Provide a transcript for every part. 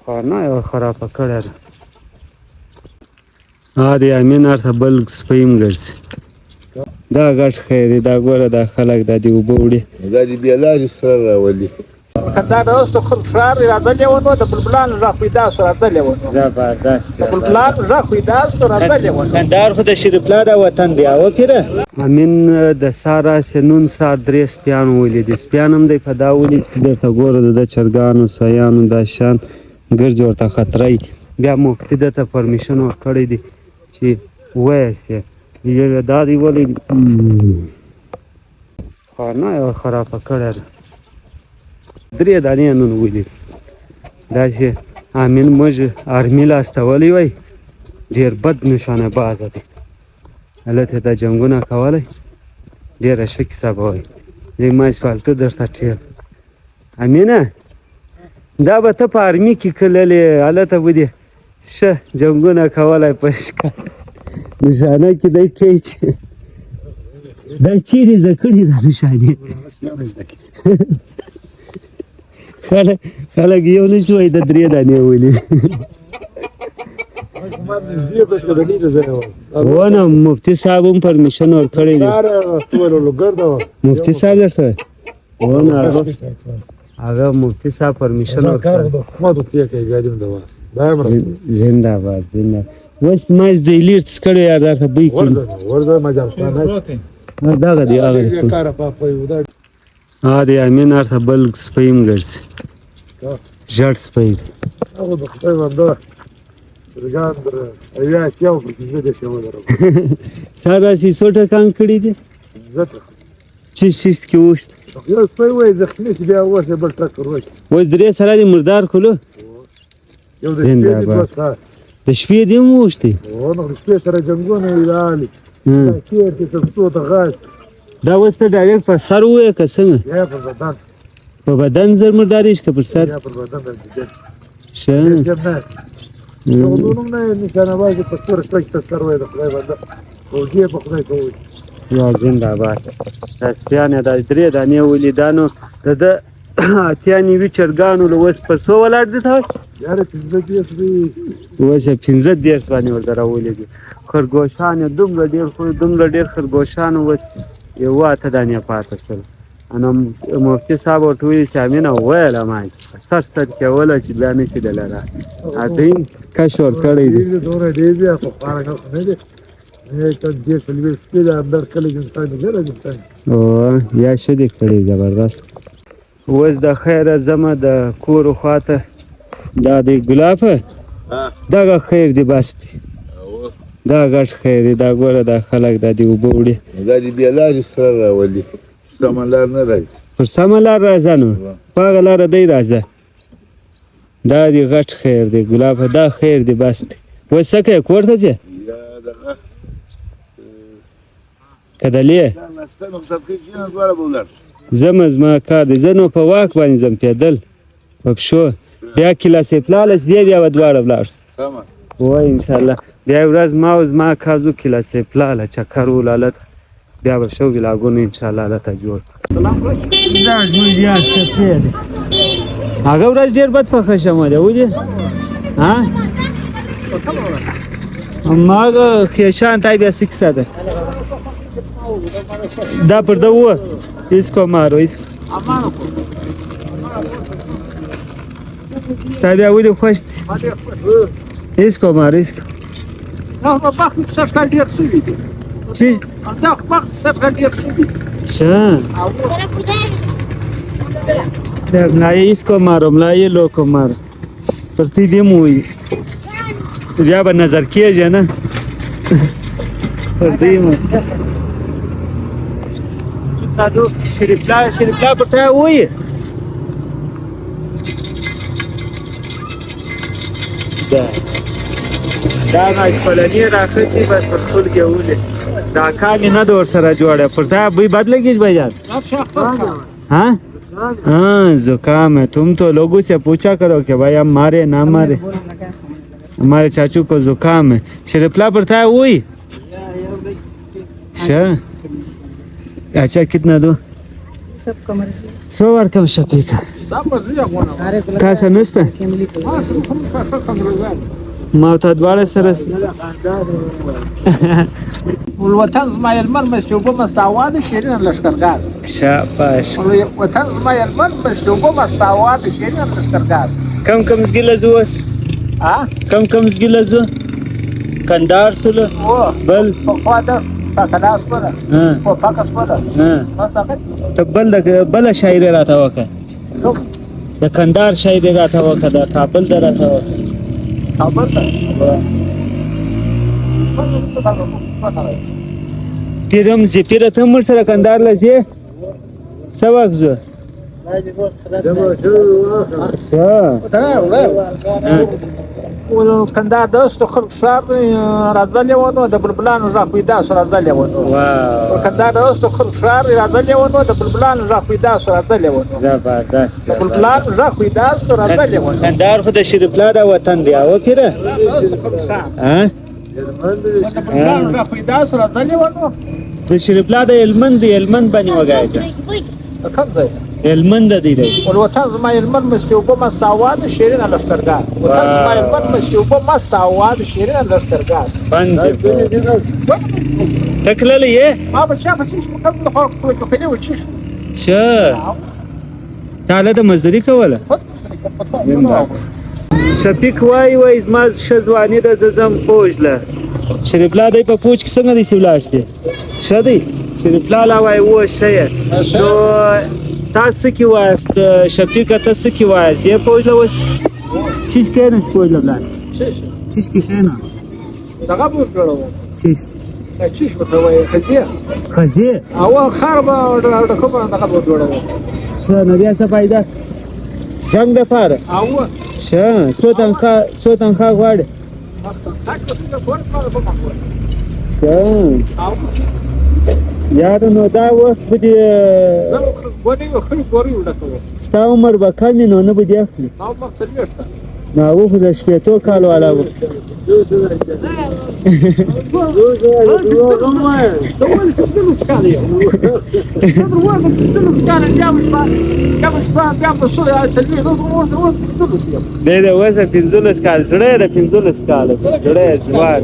خانه یو خرابه کړې ده. د امین ورته بل سپی هم ګرځي. دا ګټ خیر دی. دا ګوره دا خلک دا دې اوبه وړي. دا دې بې لارې سره راولي. دا د اوس د ښار راځه لیونو د بلبلان غږ پیدا سو راځه لیونو. زبردست د بلبلان غږ پیدا سو راځه لیونو. کندهار خو د شریف الله دا وطن دی. او پیره امین د سهار راسې نون سهار 3 سپیان ولیدي. سپیان هم دی په دا ولید چې درته ګوره د چرګانو سیانو دا شیان ګرځي ورته خطرې. بیا مفتي درته پرمیشن ورکړی دی چې ویسې دا دی ولې خانه یو خرابه کړې ده. 3 دانې نن ولید. داسې امین موږ آرمي لاستولی وای. ډېر بد نشانه بازه دی. هلته دا جنګونه کولی ډېره ښه کیسه به وایي. دی ما اسفالته درته ټېل امینه دا به ته په آرمي کې کللې هلته به دې ښه جنګونه کولی په ښکار نشانه کې دی ټیچ دا چیرې زده کړي دا نشانې خلک یو نه شوی د 3 دانې ولي. ونه مفتي صاحب هم پرمیشن ورکړی دی. مفتي صاحب درته ونه هغه مفتي صاحب پرمیشن ورکړی. زنده باد زنده. اوس ما زه لیرت کړی یار درته بوی کړم. دغه دی هغه دی امین ورته بل سپی هم ګرځي. ژړ سپی دی. ستا داسې څو ټکان کړي دي چیست چیست کې اوښت یو سپی وایي زخمي شي بیا اوس یې بل ټکر وشي. اوس 3 سره دې مردار کړلو. زنده باد. د شپې دې هم اوښتې. نو د شپې سره جنګونه یې راغلي. چېرته تر څو ته غاښ دا اوس ته ډایرکټ په سر ووایه که څنګه؟ یا پر بدن. په بدن زر مردارېږي که پر سر؟ یا پر بدن درځي. ښه شغلونو نه یې نشانه بازي په توره شپه کې ته سر وایي د خدای بنده فوجي په خدای ته وایي. یا زنده باد. دا سپیان یې دا 3 دانې ولیدانو د ده 8 چرګانو له اوس پر څو ولاړ دي ته وایي؟ یاره 15 دي. اوس یې 15 باندې ورته راولیدي. خرګوشان یې دومره ډېر خو دومره ډېر خرګوشان اوس یو 8 دانې پاته شول. نو مفتي صاحب ورته ویلي چې امینه وویله ما سر سر کېوله چې بیا نه شي دله را دوی کش ورکړی دی. دومره ډېر دي خو خواره نه دي. دې څلوېښت سپي د همدغه کلي جنسان دي ډېره جنسان دي. یا ښه دې کړی زبردست. اوس د خیره ځمه د کورو خواته. دا دی ګلابه دغه خیر دی بس دی. دا ګټ خیر دی. دا ګوره دا خلک دا دې اوبه وړي. دا دې بې لارې سره راولي. سمه لار نه راځي. پر سمه لار راځه نو په هغه لاره دی راځه. دا دې غټ خیر دی ګلابه. دا خیر دی بس دی. اوس څه کوې کور ته ځې؟ یا دغه کدلې ځمه زما کار دی. زه نو په واک باندې ځم پیدل په پښو. بیا کلاسې پلاله ځې بیا به دواړه ولاړ شو. وایي انشاءالله بیا یې ورځ ما او زما کار ځو کلاسې پلاله چکر ولالت بیا به شو ولاګونه انشاءالله هلته جوړ. دا زموږ یار سفی دی. هغه ورځ ډېر بد پخه شوه دی ولې ما هغه خیشان ته بیا څه کیسه ده دا پر ده ووه اسکو مارو اسکو ستا بیا ولې خوښ دی اسکو مارو اسکو بخت سفر ډېر سوي دي. چې دا بخت سفر ډېر سوي دي. ښه ملایې اسکو مارو ملایې لوکو مارو ترتیب یې مو وایي بیا به نظر کېږي نه ترتیب مو شریف الله پر تا وایي دا ناشفلني راخسي بس پر خپل کې ولې دا کار مې نه ده ورسره جوړه پر تا بوی بد लगी भाईजान हाँ हाँ जुकाम है तुम तो लोगों से पूछा करो कि भाई हम मारे ना मारे हमारे चाचू को जुकाम है शरीफला पर था वही अच्छा कितना दो सब कमर्शियल څو ورکم شفیقه دا مزه غواړم सारे تاسو نشته फैमिली को ما سره کوم څه کنګرګان ما ته دواړه سره الوطن زما یلمن مسیوبه مستعواد شیرین لشکرګار شاباش الوطن زما یلمن مسیوبه مستعواد شیرین لشکرګار کم زګیله زو اوس ها کم زګیله زو کندار سره او بل په خواده ساکلاس پر ها په فاکس پر ها ما ساکت ته بل شاعر راته وکړه زو د کندار شاعر راته وکړه د کابل د راته وکړه خبر ده څه دا کوم پیرم زی پیر ته مر سره کندار لځه سواک زو کندهار د اوس خلک شار راځلې ونه د بلبلانو را پیدا سره راځلې ونه واو کندهار د اوس خلک شار راځلې ونه د بلبلانو را پیدا سره راځلې ونه زبردست د بلبلانو را پیدا سره راځلې ونه کندهار خو د شریف لا د وطن دی او پیره ها د بلبلانو را پیدا سره راځلې ونه د شریف لا د هلمند باندې وګایته کوم ځای هلمند دی دی الوطن زما یلمن مسیوبه مستعواد شیرین لشکرګار وطن زما یلمن مسیوبه مستعواد شیرین لشکرګار بند تکلل یې ما به شافه چې کوم د خلکو په کې و چې شه تعالی د مزدوري کوله شفیق وای زما شزوانی د ززم پوجله شریف لا دی په پوج کې څنګه دی سیولاشتي شدی شریف لا وای و شی نو تاسو کې واست شفیق تاسو کې وایي یې پوجله وس چیز کې نه پوجله بلاس چیز کې نه دغه مو جوړو چیز چیش په وای خزي او خرب د کومه دغه مو جوړو څه نه بیا څه فائدہ جنگ د پاره او شه څو تنخوا غواړي شه یار نو دا وخت به دې ستا عمر به کم وي نو نه به دې اخلي نو هغه خو د شپېتو کالو والا و دی د وسه 15 کال زړه د 15 کاله زړه ځوان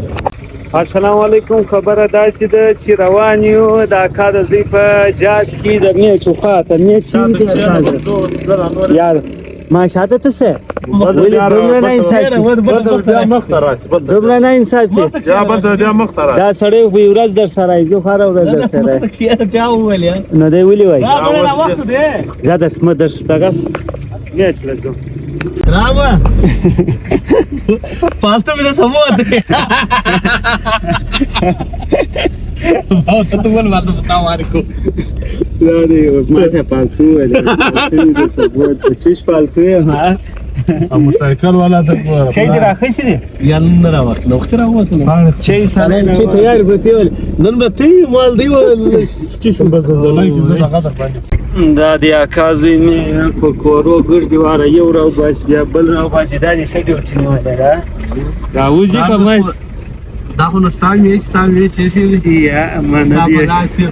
السلام علیکم خبره داسې ده چې روان یو د اکا د زوی په جاز کې د مې چوخه ته مې چی یار ما شاده ته څه دومره نه انصاف دومره نه انصاف دا سړی به ورځ در سره ایزو خاره ورځ در سره نو دی ولي وای زه درس دغس میچ لزم रामा फालतू में तो सब होते बहुत तो बोल मार तो बताओ हमारे को यारे माथे फालतू है तो सब बहुत चीज फालतू है हां अब साइकिल वाला तो चाहिए राखै छि यार रावत नोखते रावत चाहिए साले چې تیار پرتی ول نن به تی مال دی ول چې شو بس زلای کې زړه غدر باندې دا د اکازي مې په کورو ګرځي واره یو راو بس بیا بل راو بس دا دې شګه وټینو دا راوځي کوم دا خو نستان یې چې شي یا امانه دې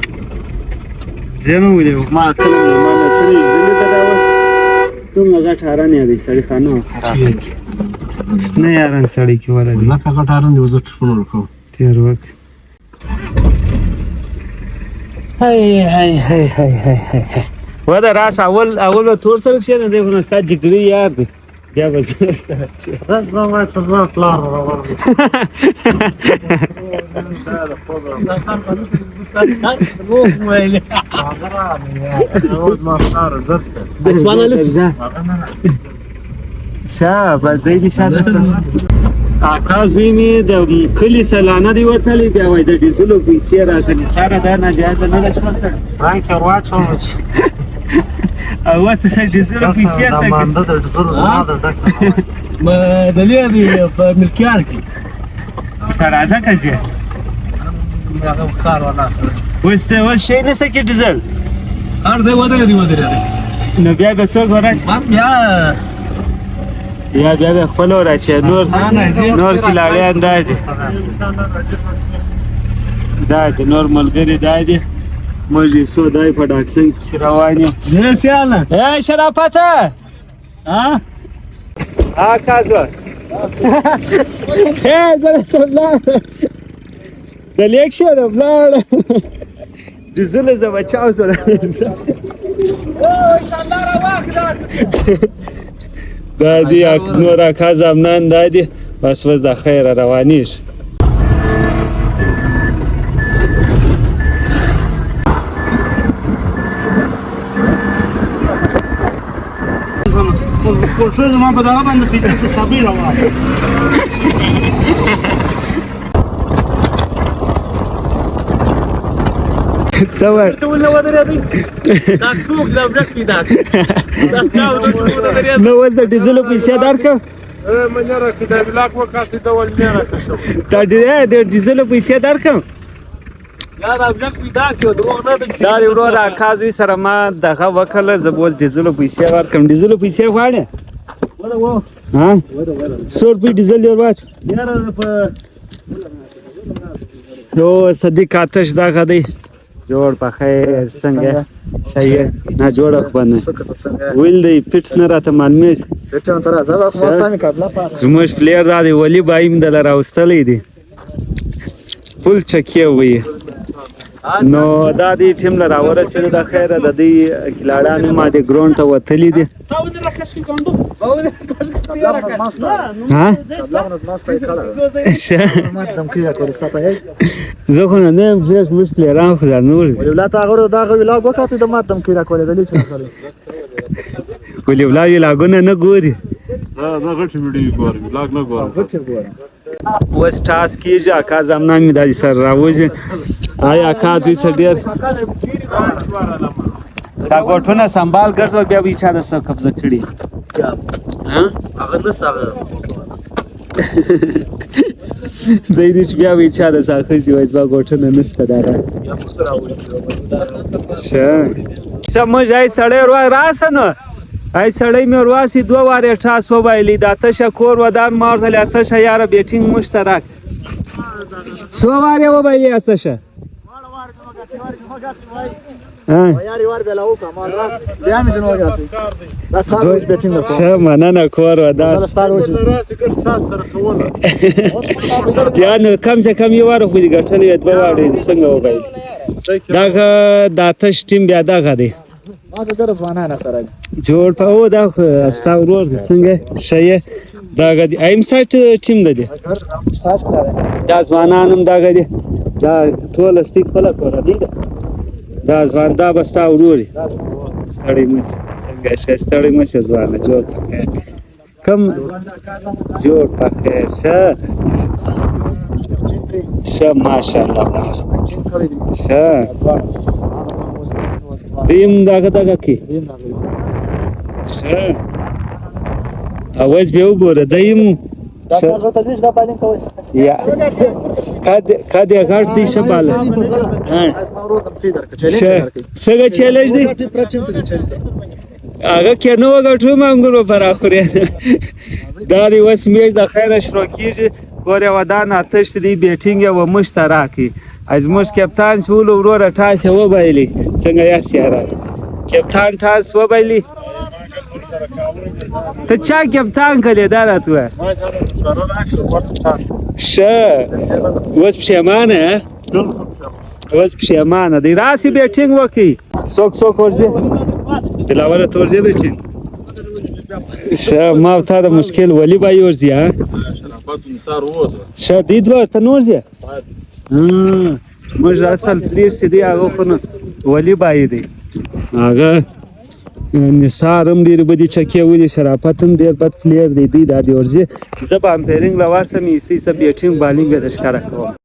زمو ولې ما کله ما نه سړي دې دا وس ته مګه ټاران دی سړی خانو نه یاران سړی کې ولا نه کا ټاران دی وزت شپونو کو تیر وخت هاي ودا راس اول تور سره شه نه دی خو نستا جګړی یار دی بیا بس بس ما څه پلان راوړم بس دی شاته اکا زمي د کلی سلانه دی وتلی بیا وای د ډیزلو پیسې راغلي ساره دا ناجایز نه ده شو رانک ورواچو او ته ډیزلو پیسې سره مانده د ډیزلو زما د ډک ما دلی په ملکیار کې راځه کزه هغه کار ولا وسته و شي نه سکه ډیزل هر ځای ودرې دی نو بیا به څوک ورچ بیا خپل ورچ نور کلاړیان دا دي نور ملګری دا دي موږ یې څو دای په ډاکسن پسې روان یو. زه سیاله ای شرافته ها کاز و زه سم لاړ د لیک شرم لاړ ډیزل زه بچاو سره دا دی نور کاز امنان دا دی بس د خیره روانیږي. سپورټر ما په دغه باندې پیسې څه چابي راوړل څه ته ولې ودرېدې دا څوک دا برک پیدا دا چاو ته ودرېدې نو اوس د ډیزلو پیسې درکړم منره کې دا بلاک وکاسي ډول نه راکښو د ډیزلو پیسې درکړم. دا برک پیدا کړو دروغ نه دی دا دی ورور کازوی سره ما دغه وکړله زه به اوس ډیزلو پیسې ورکړم. ډیزلو پیسې غواړې ها 100 روپۍ ډیزل یې ور واچو. یاره په یو صدیق آتش دغه دی جوړ په خیر څنګه شایې نه جوړه خو نه ویل دی فټس نه راته معلومېږي زموږ پلیر دا دی ولي بایي مې دله راوستلی دی فل چکې وایي. نو دا دی ټیم له راورسېدو د خیره د دوی کلاړانو ما دې ګراونډ ته وتلي دي. زه خو نه یم ډېر زموږ پلیران خو دا نور دي ولې ولا ولاګونه نه ګوري اوس ټاس کېږي اکا زمنان مې دا دې سره راوځي. آیا اکا زوی سره ډېر دا ګوټونه سنبال ګرځو بیا به یې چا د سر قبضه کړي هغه نسته هغه دی دې چې بیا به یې چا د سر اخیستي وایي زما ګوټونه نسته دغه ښه موږ ای سړی ور راسه نو ای سړی مې ور واسي 2 وارې ټاس وبایلي دا تشه کور ودان ما ورته ویل تشه یاره بیټینګ مشترک 100 وارې وبایلي تشه ښه مننه کور ودان یا نو کم سے کم یو واره خو دې ګټلې وې 2 وارې دې څنګه وبایلي دغه د آتش ټیم بیا دغه دی جوړ په او دا خو ستا ورور دی څنګه ښه یې دغه دی ایم سایټ ټیم ده دی دا ځوانان هم دغه دی دا ټوله سټیک خپله کورنۍ ده دا ځوان دا به ستا ورور یې ستړی مه سې څنګه ښه ستړی مه سې ځوانه جوړ په خیر کم جوړ په خیر ښه ماشاءالله ښه دیم دغه کې ښه اواز بیا وګوره دیم یا کدی غټ دی ښه باله څنګه چیلنج دی هغه کې نه وګټو منګور به پراخوري دا دی اوس میچ د خیره شروع کېږي ګورې ودان آتش دی بیټینګ یې و مشترکي زموږ کپتان شولو وروره ټاس یې وبایلي څنګه یاست یاره کپتان ټاس وبایلي ته چا کپتان کړې دا راته ووایه ښه اوس پښېمانه یې اوس پښېمانه دی راسې بیټینګ وکړئ څوک ورځي دلاوره ته ورځې بیټینګ ښه ما تا د مشکل ولي بایي ورځي ها ښه دی دوه ته نه ورځې موږ اصل پلیر چې دی هغه خو نه ولي بایي دی هغه نثار هم ډېرې بدې چکې ولي شرافت هم ډېر بد پلیر دی دوی دا دې ورځي زه به امپیرینګ له ورسم ایسي څه بیټینګ بالینګ به د ښکاره کوم